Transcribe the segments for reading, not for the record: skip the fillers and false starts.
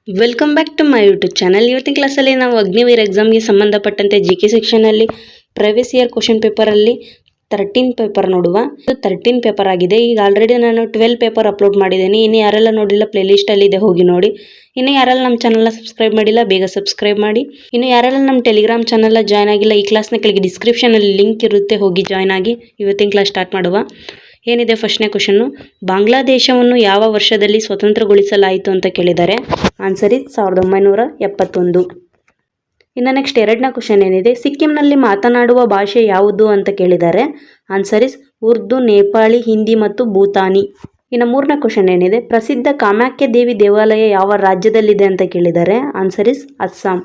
Welcome back to my YouTube channel. ಇವತ್ತಿನ ಕ್ಲಾಸಲ್ಲಿ ನಾವು ಅಗ್ನಿವೀರ್ ಎಕ್ಸಾಮ್ಗೆ ಸಂಬಂಧಪಟ್ಟಂತೆ GK ಸೆಕ್ಷನಲ್ಲಿ ಪ್ರಿವಿಯಸ್ ಇಯರ್ ಕ್ವಶನ್ ಪೇಪರಲ್ಲಿ 13 ಪೇಪರ್ ನೋಡುವ. ಇದು 13 ಪೇಪರ್ ಆಗಿದೆ. ಈಗ ಆಲ್ರೆಡಿ ನಾನು 12 ಪೇಪರ್ ಅಪ್ಲೋಡ್ ಮಾಡಿದ್ದೀನಿ. ಇನ್ನು ಯಾರೆಲ್ಲ ನೋಡಿಲ್ಲ ಪ್ಲೇಲಿಸ್ಟಲ್ಲಿ ಇದೆ, ಹೋಗಿ ನೋಡಿ. ಇನ್ನು ಯಾರೆಲ್ಲ ನಮ್ಮ ಚಾನಲ್ನ ಸಬ್ಸ್ಕ್ರೈಬ್ ಮಾಡಿಲ್ಲ ಬೇಗ ಸಬ್ಸ್ಕ್ರೈಬ್ ಮಾಡಿ. ಇನ್ನು ಯಾರೆಲ್ಲ ನಮ್ಮ ಟೆಲಿಗ್ರಾಮ್ ಚಾನಲ್ನ ಜಾಯ್ನ್ ಆಗಿಲ್ಲ, ಈ ಕ್ಲಾಸ್ನ ಕೆಳಗೆ ಡಿಸ್ಕ್ರಿಪ್ಷನಲ್ಲಿ ಲಿಂಕ್ ಇರುತ್ತೆ, ಹೋಗಿ ಜಾಯ್ನ್ ಆಗಿ. ಇವತ್ತಿನ ಕ್ಲಾಸ್ ಸ್ಟಾರ್ಟ್ ಮಾಡುವ. ಏನಿದೆ ಫಸ್ಟ್ನೇ ಕ್ವಶನ್ನು, ಬಾಂಗ್ಲಾದೇಶವನ್ನು ಯಾವ ವರ್ಷದಲ್ಲಿ ಸ್ವತಂತ್ರಗೊಳಿಸಲಾಯಿತು ಅಂತ ಕೇಳಿದ್ದಾರೆ. Answer is 1971. ಇನ್ನು ನೆಕ್ಸ್ಟ್ ಎರಡನೇ ಕ್ವಶನ್ ಏನಿದೆ, ಸಿಕ್ಕಿಂನಲ್ಲಿ ಮಾತನಾಡುವ ಭಾಷೆ ಯಾವುದು ಅಂತ ಕೇಳಿದ್ದಾರೆ. ಆನ್ಸರ್ ಇಸ್ ಉರ್ದು, ನೇಪಾಳಿ, ಹಿಂದಿ ಮತ್ತು ಭೂತಾನಿ. ಇನ್ನು ಮೂರನೇ ಕ್ವಶನ್ ಏನಿದೆ, ಪ್ರಸಿದ್ಧ ಕಾಮಾಖ್ಯ ದೇವಿ ದೇವಾಲಯ ಯಾವ ರಾಜ್ಯದಲ್ಲಿದೆ ಅಂತ ಕೇಳಿದ್ದಾರೆ. Answer is Assam.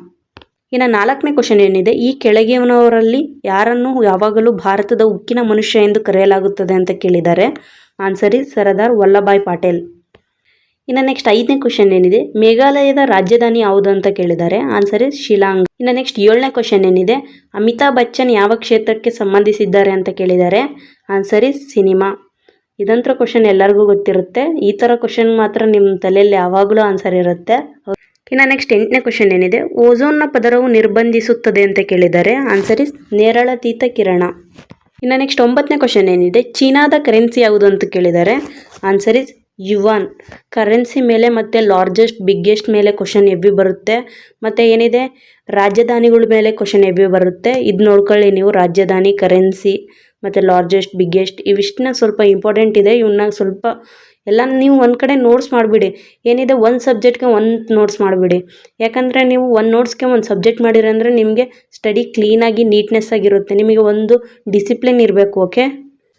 ಇನ್ನು ನಾಲ್ಕನೇ ಕ್ವಶನ್ ಏನಿದೆ, ಈ ಕೆಳಗಿನವರಲ್ಲಿ ಯಾರನ್ನು ಯಾವಾಗಲೂ ಭಾರತದ ಉಕ್ಕಿನ ಮನುಷ್ಯ ಎಂದು ಕರೆಯಲಾಗುತ್ತದೆ ಅಂತ ಕೇಳಿದ್ದಾರೆ. Answer is Sardar Vallabhbhai Patel. ಇನ್ನು ನೆಕ್ಸ್ಟ್ ಐದನೇ ಕ್ವಶನ್ ಏನಿದೆ, ಮೇಘಾಲಯದ ರಾಜಧಾನಿ ಯಾವುದು ಅಂತ ಕೇಳಿದ್ದಾರೆ. Answer is Shillong. ಇನ್ನು ನೆಕ್ಸ್ಟ್ ಏಳನೇ ಕ್ವಶನ್ ಏನಿದೆ, ಅಮಿತಾಬ್ ಬಚ್ಚನ್ ಯಾವ ಕ್ಷೇತ್ರಕ್ಕೆ ಸಂಬಂಧಿಸಿದ್ದಾರೆ ಅಂತ ಕೇಳಿದ್ದಾರೆ. Answer is cinema. ಇದಂತರ ಕ್ವಶನ್ ಎಲ್ಲರಿಗೂ ಗೊತ್ತಿರುತ್ತೆ. ಈ ಥರ ಕ್ವಶನ್ ಮಾತ್ರ ನಿಮ್ಮ ತಲೆಯಲ್ಲಿ ಯಾವಾಗಲೂ ಆನ್ಸರ್ ಇರುತ್ತೆ. ಇನ್ನು ನೆಕ್ಸ್ಟ್ ಎಂಟನೇ ಕ್ವಶನ್ ಏನಿದೆ, ಓಝೋನ್ನ ಪದರವು ನಿರ್ಬಂಧಿಸುತ್ತದೆ ಅಂತ ಕೇಳಿದ್ದಾರೆ. ಆನ್ಸರ್ ಇಸ್ ನೇರಳಾತೀತ ಕಿರಣ. ಇನ್ನು ನೆಕ್ಸ್ಟ್ ಒಂಬತ್ತನೇ ಕ್ವಶನ್ ಏನಿದೆ, ಚೀನಾದ ಕರೆನ್ಸಿ ಯಾವುದು ಅಂತ ಕೇಳಿದ್ದಾರೆ. Answer is yuan. ಕರೆನ್ಸಿ ಮೇಲೆ ಮತ್ತು ಲಾರ್ಜೆಸ್ಟ್ ಬಿಗ್ಗೆಸ್ಟ್ ಮೇಲೆ ಕ್ವಶನ್ ಎಬ್ಬಿ ಬರುತ್ತೆ. ಮತ್ತು ಏನಿದೆ ರಾಜಧಾನಿಗಳ ಮೇಲೆ ಕ್ವಶನ್ ಎಬ್ಬಿ ಬರುತ್ತೆ. ಇದು ನೋಡ್ಕೊಳ್ಳಿ ನೀವು, ರಾಜಧಾನಿ, ಕರೆನ್ಸಿ ಮತ್ತು ಲಾರ್ಜೆಸ್ಟ್ ಬಿಗ್ಗೆಸ್ಟ್ ಇವಿಷ್ಟನ್ನ ಸ್ವಲ್ಪ ಇಂಪಾರ್ಟೆಂಟ್ ಇದೆ. ಇವನ್ನ ಸ್ವಲ್ಪ ಎಲ್ಲ ನೀವು ಒಂದು ಕಡೆ ನೋಟ್ಸ್ ಮಾಡಿಬಿಡಿ. ಏನಿದೆ ಒಂದು ಸಬ್ಜೆಕ್ಟ್ಗೆ ಒಂದು ನೋಟ್ಸ್ ಮಾಡಿಬಿಡಿ. ಯಾಕಂದರೆ ನೀವು ಒಂದು ನೋಟ್ಸ್ಗೆ ಒಂದು ಸಬ್ಜೆಕ್ಟ್ ಮಾಡಿರಿ ಅಂದರೆ ನಿಮಗೆ ಸ್ಟಡಿ ಕ್ಲೀನಾಗಿ ನೀಟ್ನೆಸ್ ಆಗಿರುತ್ತೆ. ನಿಮಗೆ ಒಂದು ಡಿಸಿಪ್ಲಿನ್ ಇರಬೇಕು. ಓಕೆ,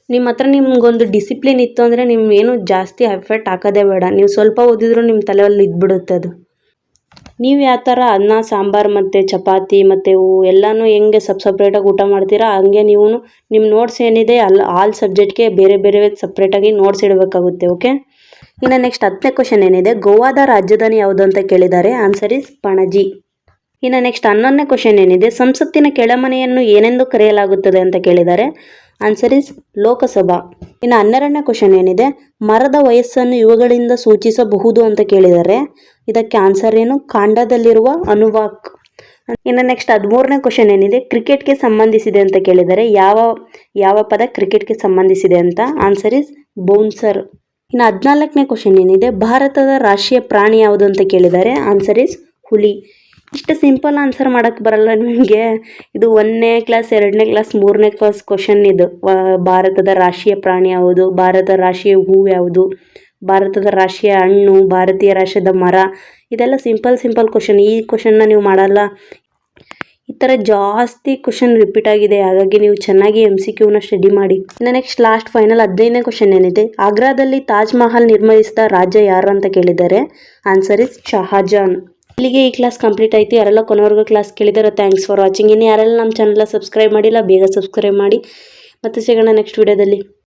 ನಿಮ್ಮ ಹತ್ರ ನಿಮ್ಗೊಂದು ಡಿಸಿಪ್ಲಿನ್ ಇತ್ತು ಅಂದರೆ ಏನು ಜಾಸ್ತಿ ಎಫರ್ಟ್ ಹಾಕೋದೇ ಬೇಡ. ನೀವು ಸ್ವಲ್ಪ ಓದಿದ್ರು ನಿಮ್ಮ ತಲೆಯಲ್ಲಿ ಇದ್ಬಿಡುತ್ತೆ ಅದು. ನೀವು ಯಾವ ಥರ ಅನ್ನ, ಸಾಂಬಾರು ಮತ್ತು ಚಪಾತಿ ಮತ್ತು ಎಲ್ಲನೂ ಹೆಂಗೆ ಸಪ್ರೇಟಾಗಿ ಊಟ ಮಾಡ್ತೀರಾ, ಹಂಗೆ ನೀವು ನಿಮ್ಮ ನೋಟ್ಸ್ ಏನಿದೆ ಆಲ್ ಸಬ್ಜೆಕ್ಟ್ಗೆ ಬೇರೆ ಬೇರೆ ಸಪ್ರೇಟಾಗಿ ನೋಟ್ಸ್ ಇಡಬೇಕಾಗುತ್ತೆ. ಓಕೆ, ಇನ್ನು ನೆಕ್ಸ್ಟ್ 10ನೇ ಕ್ವಶನ್ ಏನಿದೆ, ಗೋವಾದ ರಾಜಧಾನಿ ಯಾವುದು ಅಂತ ಕೇಳಿದ್ದಾರೆ. Answer is Panaji. ಇನ್ನು ನೆಕ್ಸ್ಟ್ 11ನೇ ಕ್ವಶನ್ ಏನಿದೆ, ಸಂಸತ್ತಿನ ಕೆಳಮನೆಯನ್ನು ಏನೆಂದು ಕರೆಯಲಾಗುತ್ತದೆ ಅಂತ ಕೇಳಿದ್ದಾರೆ. Answer is Lok Sabha. ಇನ್ನು 12ನೇ ಕ್ವಶನ್ ಏನಿದೆ, ಮರದ ವಯಸ್ಸನ್ನು ಇವುಗಳಿಂದ ಸೂಚಿಸಬಹುದು ಅಂತ ಕೇಳಿದ್ದಾರೆ. ಇದಕ್ಕೆ ಆನ್ಸರ್ ಏನು, ಕಾಂಡದಲ್ಲಿರುವ ಅನುವಾಕ್. ಇನ್ನು ನೆಕ್ಸ್ಟ್ 13ನೇ ಕ್ವಶನ್ ಏನಿದೆ, ಕ್ರಿಕೆಟ್ಗೆ ಸಂಬಂಧಿಸಿದೆ ಅಂತ ಕೇಳಿದ್ದಾರೆ. ಯಾವ ಪದ ಕ್ರಿಕೆಟ್ಗೆ ಸಂಬಂಧಿಸಿದೆ ಅಂತ. Answer is bouncer. ಇನ್ನು 14ನೇ ಕ್ವಶನ್ ಏನಿದೆ, ಭಾರತದ ರಾಷ್ಟ್ರೀಯ ಪ್ರಾಣಿ ಯಾವುದು ಅಂತ ಕೇಳಿದ್ದಾರೆ. ಆನ್ಸರ್ ಇಸ್ ಹುಲಿ. ಇಷ್ಟು ಸಿಂಪಲ್ ಆನ್ಸರ್ ಮಾಡೋಕ್ಕೆ ಬರಲ್ಲ ನಿಮಗೆ. ಇದು 1ನೇ ಕ್ಲಾಸ್, 2ನೇ ಕ್ಲಾಸ್, 3ನೇ ಕ್ಲಾಸ್ ಕ್ವಶನ್ ಇದು. ಭಾರತದ ರಾಷ್ಟ್ರೀಯ ಪ್ರಾಣಿ ಯಾವುದು, ಭಾರತದ ರಾಷ್ಟ್ರೀಯ ಹೂವು ಯಾವುದು, ಭಾರತದ ರಾಷ್ಟ್ರೀಯ ಹಣ್ಣು, ಭಾರತೀಯ ರಾಷ್ಟ್ರದ ಮರ, ಇದೆಲ್ಲ ಸಿಂಪಲ್ ಕ್ವಶನ್. ಈ ಕ್ವಶನ್ನ ನೀವು ಮಾಡಲ್ಲ. ಈ ಥರ ಜಾಸ್ತಿ ಕ್ವಶನ್ ರಿಪೀಟ್ ಆಗಿದೆ. ಹಾಗಾಗಿ ನೀವು ಚೆನ್ನಾಗಿ MCQನ ಸ್ಟಡಿ ಮಾಡಿ. ಇನ್ನು ನೆಕ್ಸ್ಟ್ ಲಾಸ್ಟ್ ಫೈನಲ್ 15ನೇ ಕ್ವಶನ್ ಏನಿದೆ, ಆಗ್ರಾದಲ್ಲಿ ತಾಜ್ ಮಹಲ್ ನಿರ್ಮಿಸಿದ ರಾಜ ಯಾರು ಅಂತ ಕೇಳಿದ್ದಾರೆ. Answer is Shah Jahan. ಇಲ್ಲಿಗೆ ಈ ಕ್ಲಾಸ್ ಕಂಪ್ಲೀಟ್ ಆಯಿತು. ಯಾರೆಲ್ಲ ಕೊನೆವರೆಗೂ ಕ್ಲಾಸ್ ಕೇಳಿದಾರೆ ಥ್ಯಾಂಕ್ಸ್ ಫಾರ್ ವಾಚಿಂಗ್. ಇನ್ನು ಯಾರೆಲ್ಲ ನಮ್ಮ ಚಾನಲ್ನ ಸಬ್ಸ್ಕ್ರೈಬ್ ಮಾಡಿಲ್ಲ ಬೇಗ ಸಬ್ಸ್ಕ್ರೈಬ್ ಮಾಡಿ. ಮತ್ತೆ ಸಿಗೋಣ ನೆಕ್ಸ್ಟ್ ವಿಡಿಯೋದಲ್ಲಿ.